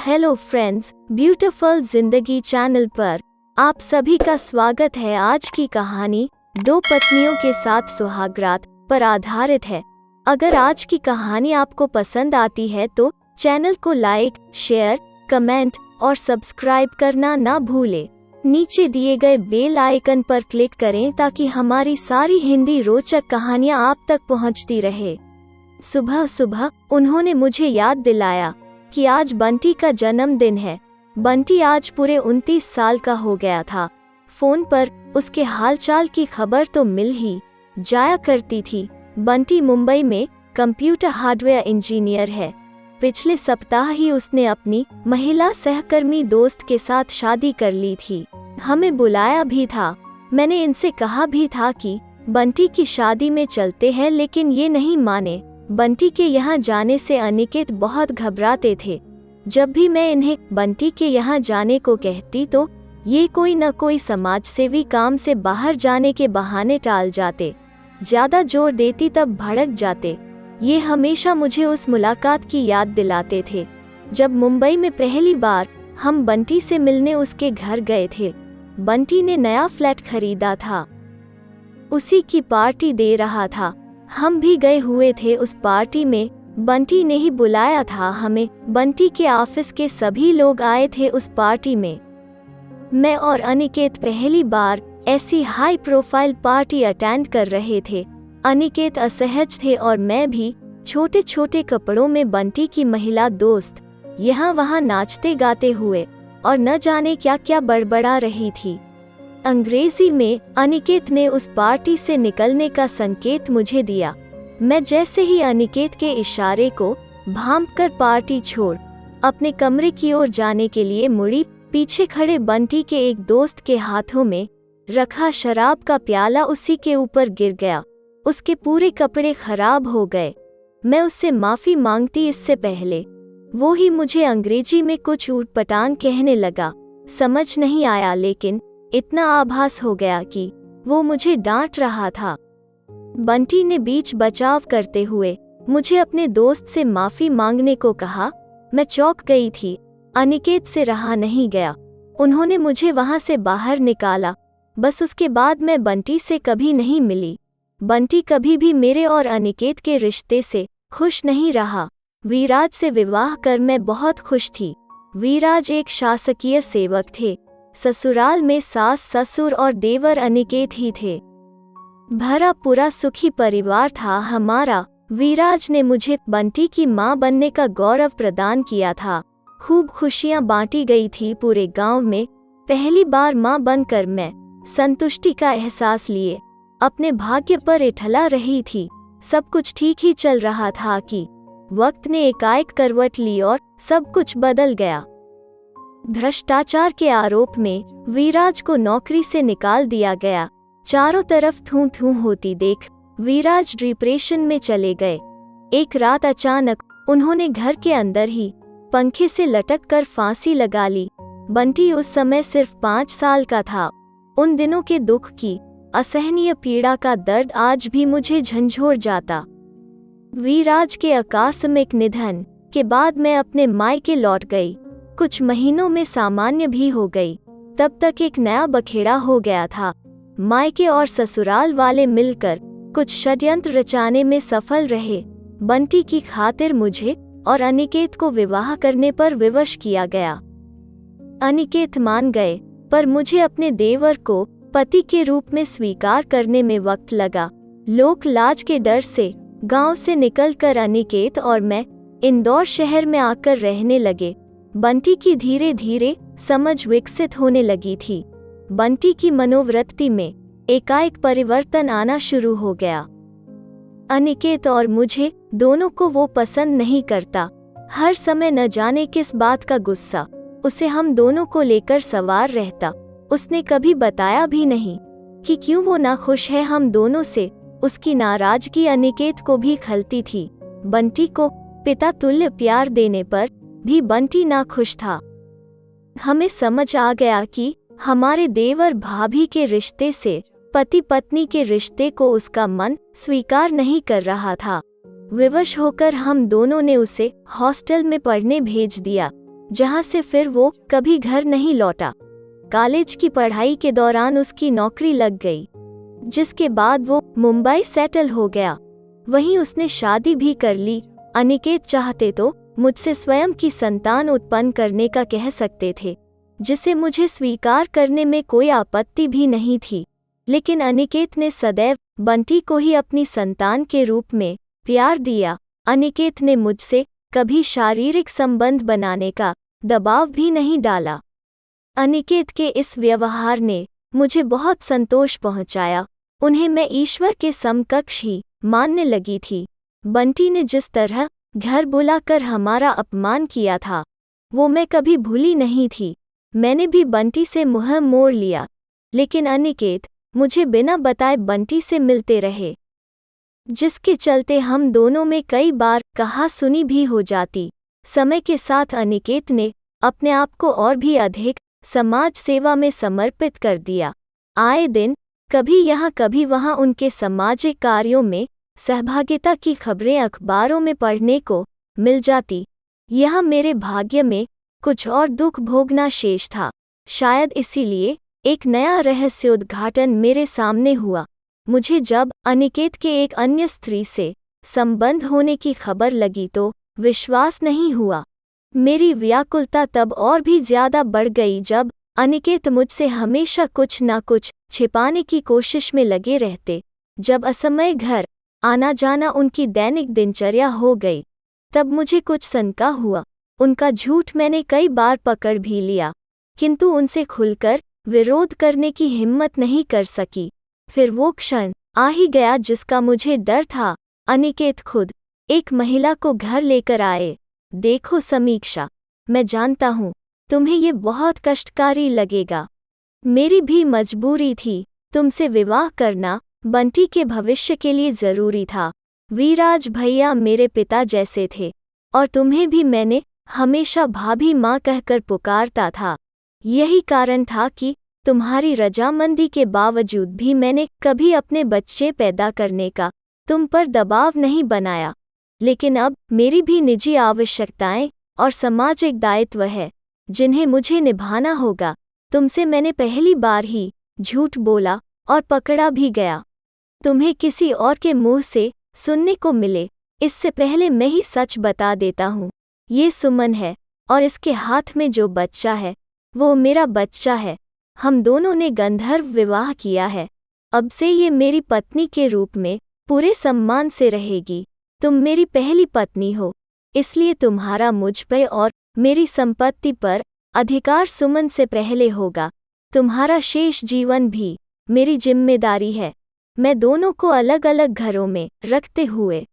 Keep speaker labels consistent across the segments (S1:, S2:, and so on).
S1: Hello friends, beautiful जिंदगी channel पर आप सभी का स्वागत है। आज की कहानी दो पत्नियों के साथ सुहागरात पर आधारित है। अगर आज की कहानी आपको पसंद आती है तो चैनल को लाइक, शेयर, कमेंट और सब्सक्राइब करना ना भूलें। नीचे दिए गए बेल आइकन पर क्लिक करें ताकि हमारी सारी हिंदी रोचक कहानियां आप तक पहुंचती रहे। सुबह सुबह उन्होंने मुझे याद दिलाया कि आज बंटी का जन्मदिन है। बंटी आज पूरे 29 साल का हो गया था। फोन पर उसके हालचाल की खबर तो मिल ही जाया करती थी। बंटी मुंबई में कंप्यूटर हार्डवेयर इंजीनियर है। पिछले सप्ताह ही उसने अपनी महिला सहकर्मी दोस्त के साथ शादी कर ली थी। हमें बुलाया भी था। मैंने इनसे कहा भी था कि बंटी की शादी में चलते हैं, लेकिन ये नहीं माने। बंटी के यहाँ जाने से अनिकेत बहुत घबराते थे। जब भी मैं इन्हें बंटी के यहाँ जाने को कहती तो ये कोई न कोई समाजसेवी काम से बाहर जाने के बहाने टाल जाते। ज्यादा जोर देती तब भड़क जाते। ये हमेशा मुझे उस मुलाकात की याद दिलाते थे जब मुंबई में पहली बार हम बंटी से मिलने उसके घर गए थे। बंटी ने नया फ्लैट खरीदा था, उसी की पार्टी दे रहा था। हम भी गए हुए थे उस पार्टी में। बंटी ने ही बुलाया था हमें। बंटी के ऑफिस के सभी लोग आए थे उस पार्टी में। मैं और अनिकेत पहली बार ऐसी हाई प्रोफाइल पार्टी अटेंड कर रहे थे। अनिकेत असहज थे और मैं भी छोटे छोटे कपड़ों में बंटी की महिला दोस्त यहाँ वहाँ नाचते गाते हुए और न जाने क्या क्या बड़बड़ा रही थी। अंग्रेजी में अनिकेत ने उस पार्टी से निकलने का संकेत मुझे दिया। मैं जैसे ही अनिकेत के इशारे को भांपकर पार्टी छोड़ अपने कमरे की ओर जाने के लिए मुड़ी, पीछे खड़े बंटी के एक दोस्त के हाथों में रखा शराब का प्याला उसी के ऊपर गिर गया। उसके पूरे कपड़े खराब हो गए। मैं उससे माफी मांगती इससे पहले वो ही मुझे अंग्रेजी में कुछ ऊटपटांग कहने लगा। समझ नहीं आया, लेकिन इतना आभास हो गया कि वो मुझे डांट रहा था। बंटी ने बीच बचाव करते हुए मुझे अपने दोस्त से माफी मांगने को कहा। मैं चौंक गई थी। अनिकेत से रहा नहीं गया। उन्होंने मुझे वहां से बाहर निकाला। बस उसके बाद मैं बंटी से कभी नहीं मिली। बंटी कभी भी मेरे और अनिकेत के रिश्ते से खुश नहीं रहा। वीराज से विवाह कर मैं बहुत खुश थी। वीराज एक शासकीय सेवक थे। ससुराल में सास, ससुर और देवर अनिकेत ही थे। भरा पूरा सुखी परिवार था हमारा। वीराज ने मुझे बंटी की मां बनने का गौरव प्रदान किया था। खूब खुशियां बांटी गई थी पूरे गांव में। पहली बार मां बनकर मैं संतुष्टि का एहसास लिए अपने भाग्य पर इठला रही थी। सब कुछ ठीक ही चल रहा था कि वक्त ने एकाएक करवट ली और सब कुछ बदल गया। भ्रष्टाचार के आरोप में वीराज को नौकरी से निकाल दिया गया। चारों तरफ थू थू होती देख वीराज डिप्रेशन में चले गए। एक रात अचानक उन्होंने घर के अंदर ही पंखे से लटक कर फांसी लगा ली। बंटी उस समय सिर्फ 5 साल का था। उन दिनों के दुख की असहनीय पीड़ा का दर्द आज भी मुझे झंझोर जाता। वीराज के आकस्मिक निधन के बाद मैं अपने मायके लौट गई। कुछ महीनों में सामान्य भी हो गई। तब तक एक नया बखेड़ा हो गया था। मायके और ससुराल वाले मिलकर कुछ षड्यंत्र रचाने में सफल रहे। बंटी की खातिर मुझे और अनिकेत को विवाह करने पर विवश किया गया। अनिकेत मान गए, पर मुझे अपने देवर को पति के रूप में स्वीकार करने में वक्त लगा। लोक लाज के डर से गांव से निकलकर अनिकेत और मैं इंदौर शहर में आकर रहने लगे। बंटी की धीरे धीरे समझ विकसित होने लगी थी। बंटी की मनोवृत्ति में एकाएक परिवर्तन आना शुरू हो गया। अनिकेत और मुझे दोनों को वो पसंद नहीं करता। हर समय न जाने किस बात का गुस्सा उसे हम दोनों को लेकर सवार रहता। उसने कभी बताया भी नहीं कि क्यों वो नाखुश है हम दोनों से। उसकी नाराजगी अनिकेत को भी खलती थी। बंटी को पिता तुल्य प्यार देने पर भी बंटी नाखुश था। हमें समझ आ गया कि हमारे देवर भाभी के रिश्ते से पति पत्नी के रिश्ते को उसका मन स्वीकार नहीं कर रहा था। विवश होकर हम दोनों ने उसे हॉस्टल में पढ़ने भेज दिया। जहां से फिर वो कभी घर नहीं लौटा। कॉलेज की पढ़ाई के दौरान उसकी नौकरी लग गई, जिसके बाद वो मुंबई सेटल हो गया। वहीं उसने शादी भी कर ली। अनिकेत चाहते तो मुझसे स्वयं की संतान उत्पन्न करने का कह सकते थे, जिसे मुझे स्वीकार करने में कोई आपत्ति भी नहीं थी। लेकिन अनिकेत ने सदैव बंटी को ही अपनी संतान के रूप में प्यार दिया। अनिकेत ने मुझसे कभी शारीरिक संबंध बनाने का दबाव भी नहीं डाला। अनिकेत के इस व्यवहार ने मुझे बहुत संतोष पहुंचाया। उन्हें मैं ईश्वर के समकक्ष ही मानने लगी थी। बंटी ने जिस तरह घर बुलाकर हमारा अपमान किया था, वो मैं कभी भूली नहीं थी। मैंने भी बंटी से मुंह मोड़ लिया, लेकिन अनिकेत मुझे बिना बताए बंटी से मिलते रहे, जिसके चलते हम दोनों में कई बार कहा सुनी भी हो जाती। समय के साथ अनिकेत ने अपने आप को और भी अधिक समाज सेवा में समर्पित कर दिया। आए दिन कभी यहाँ कभी वहाँ उनके सामाजिक कार्यों में सहभागिता की खबरें अखबारों में पढ़ने को मिल जाती। यह मेरे भाग्य में कुछ और दुख भोगना शेष था। शायद इसीलिए एक नया रहस्योद्घाटन मेरे सामने हुआ। मुझे जब अनिकेत के एक अन्य स्त्री से संबंध होने की खबर लगी तो विश्वास नहीं हुआ। मेरी व्याकुलता तब और भी ज्यादा बढ़ गई जब अनिकेत मुझसे हमेशा कुछ न कुछ छिपाने की कोशिश में लगे रहते। जब असमय घर आना जाना उनकी दैनिक दिनचर्या हो गई, तब मुझे कुछ शंका हुआ। उनका झूठ मैंने कई बार पकड़ भी लिया, किंतु उनसे खुलकर विरोध करने की हिम्मत नहीं कर सकी। फिर वो क्षण आ ही गया जिसका मुझे डर था। अनिकेत खुद एक महिला को घर लेकर आए। देखो समीक्षा, मैं जानता हूँ तुम्हें ये बहुत कष्टकारी लगेगा। मेरी भी मजबूरी थी। तुमसे विवाह करना बंटी के भविष्य के लिए जरूरी था। वीराज भैया मेरे पिता जैसे थे, और तुम्हें भी मैंने हमेशा भाभी माँ कहकर पुकारता था। यही कारण था कि तुम्हारी रजामंदी के बावजूद भी मैंने कभी अपने बच्चे पैदा करने का तुम पर दबाव नहीं बनाया। लेकिन अब मेरी भी निजी आवश्यकताएं और सामाजिक दायित्व है, जिन्हें मुझे निभाना होगा। तुमसे मैंने पहली बार ही झूठ बोला और पकड़ा भी गया। तुम्हें किसी और के मुंह से सुनने को मिले इससे पहले मैं ही सच बता देता हूँ। ये सुमन है, और इसके हाथ में जो बच्चा है वो मेरा बच्चा है। हम दोनों ने गंधर्व विवाह किया है। अब से ये मेरी पत्नी के रूप में पूरे सम्मान से रहेगी। तुम मेरी पहली पत्नी हो, इसलिए तुम्हारा मुझ पर और मेरी संपत्ति पर अधिकार सुमन से पहले होगा। तुम्हारा शेष जीवन भी मेरी जिम्मेदारी है। मैं दोनों को अलग अलग घरों में रखते हुए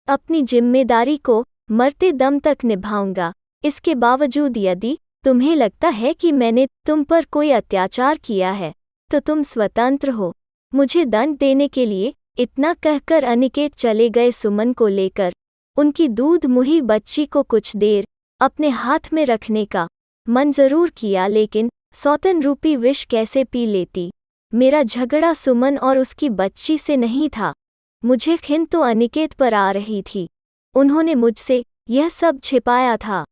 S1: अपनी जिम्मेदारी को मरते दम तक निभाऊंगा। इसके बावजूद यदि तुम्हें लगता है कि मैंने तुम पर कोई अत्याचार किया है, तो तुम स्वतंत्र हो मुझे दंड देने के लिए। इतना कहकर अनिकेत चले गए। सुमन को लेकर उनकी दूध मुही बच्ची को कुछ देर अपने हाथ में रखने का मन जरूर किया, लेकिन सौतन रूपी विष कैसे पी लेती। मेरा झगड़ा सुमन और उसकी बच्ची से नहीं था। मुझे खिन तो अनिकेत पर आ रही थी। उन्होंने मुझसे यह सब छिपाया था,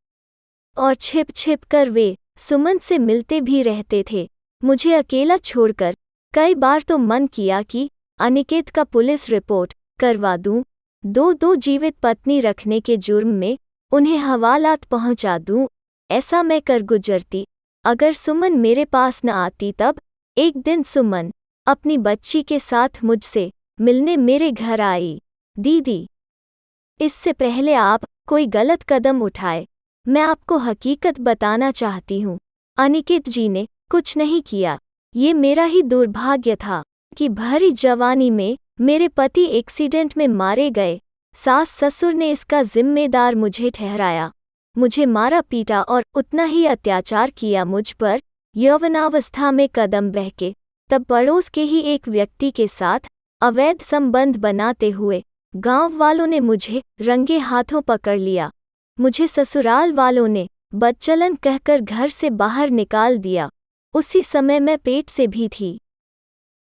S1: और छिप छिप कर वे सुमन से मिलते भी रहते थे, मुझे अकेला छोड़कर। कई बार तो मन किया कि अनिकेत का पुलिस रिपोर्ट करवा दूं, दो जीवित पत्नी रखने के जुर्म में उन्हें हवालात पहुंचा दूं। ऐसा मैं कर गुजरती अगर सुमन मेरे पास न आती। तब एक दिन सुमन अपनी बच्ची के साथ मुझसे मिलने मेरे घर आई। दीदी, इससे पहले आप कोई गलत कदम उठाए, मैं आपको हकीकत बताना चाहती हूँ। अनिकेत जी ने कुछ नहीं किया। ये मेरा ही दुर्भाग्य था कि भरी जवानी में मेरे पति एक्सीडेंट में मारे गए। सास ससुर ने इसका जिम्मेदार मुझे ठहराया। मुझे मारा पीटा और उतना ही अत्याचार किया मुझ पर। यौवनावस्था में कदम बहके तब पड़ोस के ही एक व्यक्ति के साथ अवैध संबंध बनाते हुए गांव वालों ने मुझे रंगे हाथों पकड़ लिया। मुझे ससुराल वालों ने बदचलन कहकर घर से बाहर निकाल दिया। उसी समय मैं पेट से भी थी।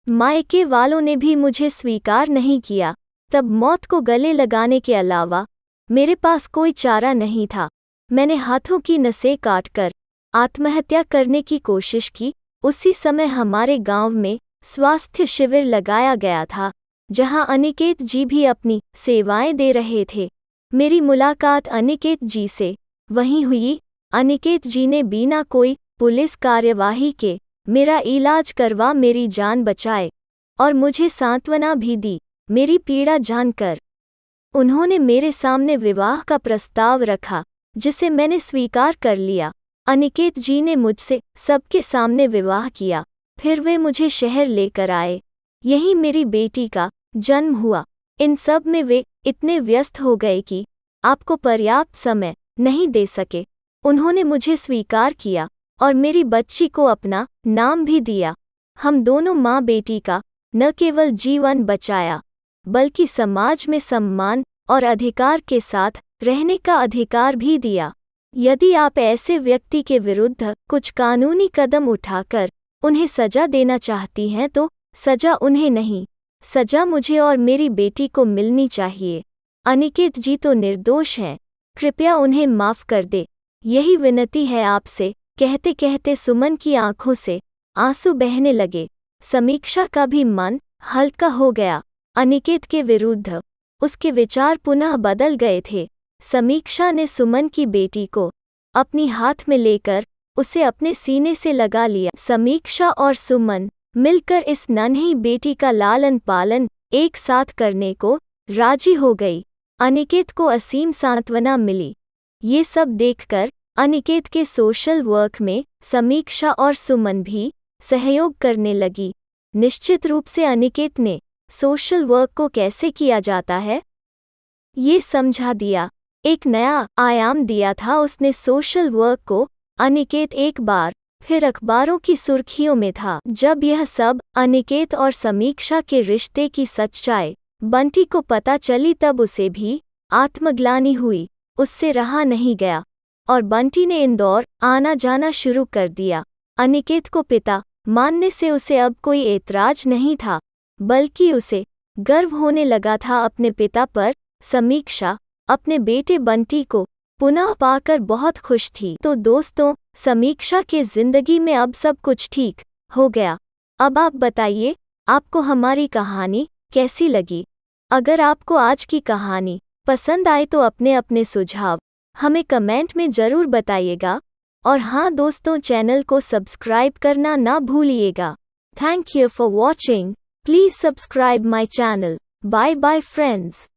S1: मायके वालों ने भी मुझे स्वीकार नहीं किया। तब मौत को गले लगाने के अलावा मेरे पास कोई चारा नहीं था। मैंने हाथों की नसें काटकर आत्महत्या करने की कोशिश की। उसी समय हमारे गांव में स्वास्थ्य शिविर लगाया गया था, जहां अनिकेत जी भी अपनी सेवाएं दे रहे थे। मेरी मुलाकात अनिकेत जी से वहीं हुई। अनिकेत जी ने बिना कोई पुलिस कार्यवाही के मेरा इलाज करवा मेरी जान बचाए और मुझे सांत्वना भी दी। मेरी पीड़ा जानकर उन्होंने मेरे सामने विवाह का प्रस्ताव रखा, जिसे मैंने स्वीकार कर लिया। अनिकेत जी ने मुझसे सबके सामने विवाह किया। फिर वे मुझे शहर लेकर आए। यहीं मेरी बेटी का जन्म हुआ। इन सब में वे इतने व्यस्त हो गए कि आपको पर्याप्त समय नहीं दे सके। उन्होंने मुझे स्वीकार किया और मेरी बच्ची को अपना नाम भी दिया। हम दोनों माँ बेटी का न केवल जीवन बचाया, बल्कि समाज में सम्मान और अधिकार के साथ रहने का अधिकार भी दिया। यदि आप ऐसे व्यक्ति के विरुद्ध कुछ कानूनी कदम उठाकर उन्हें सजा देना चाहती हैं तो सजा उन्हें नहीं, सजा मुझे और मेरी बेटी को मिलनी चाहिए। अनिकेत जी तो निर्दोष हैं, कृपया उन्हें माफ कर दे। यही विनती है आपसे। कहते कहते सुमन की आंखों से आंसू बहने लगे। समीक्षा का भी मन हल्का हो गया। अनिकेत के विरुद्ध उसके विचार पुनः बदल गए थे। समीक्षा ने सुमन की बेटी को अपनी हाथ में लेकर उसे अपने सीने से लगा लिया। समीक्षा और सुमन मिलकर इस नन्ही बेटी का लालन पालन एक साथ करने को राजी हो गई। अनिकेत को असीम सांत्वना मिली। ये सब देखकर अनिकेत के सोशल वर्क में समीक्षा और सुमन भी सहयोग करने लगी। निश्चित रूप से अनिकेत ने सोशल वर्क को कैसे किया जाता है ये समझा दिया, एक नया आयाम दिया था उसने सोशल वर्क को। अनिकेत एक बार फिर अखबारों की सुर्खियों में था। जब यह सब अनिकेत और समीक्षा के रिश्ते की सच्चाई बंटी को पता चली तब उसे भी आत्मग्लानि हुई। उससे रहा नहीं गया और बंटी ने इंदौर आना जाना शुरू कर दिया। अनिकेत को पिता मानने से उसे अब कोई ऐतराज नहीं था, बल्कि उसे गर्व होने लगा था अपने पिता पर। समीक्षा अपने बेटे बंटी को पुनः पाकर बहुत खुश थी। तो दोस्तों, समीक्षा के जिंदगी में अब सब कुछ ठीक हो गया। अब आप बताइए, आपको हमारी कहानी कैसी लगी? अगर आपको आज की कहानी पसंद आए तो अपने अपने सुझाव हमें कमेंट में ज़रूर बताइएगा। और हाँ दोस्तों, चैनल को सब्सक्राइब करना ना भूलिएगा। Thank you for watching. Please subscribe my channel. Bye bye friends.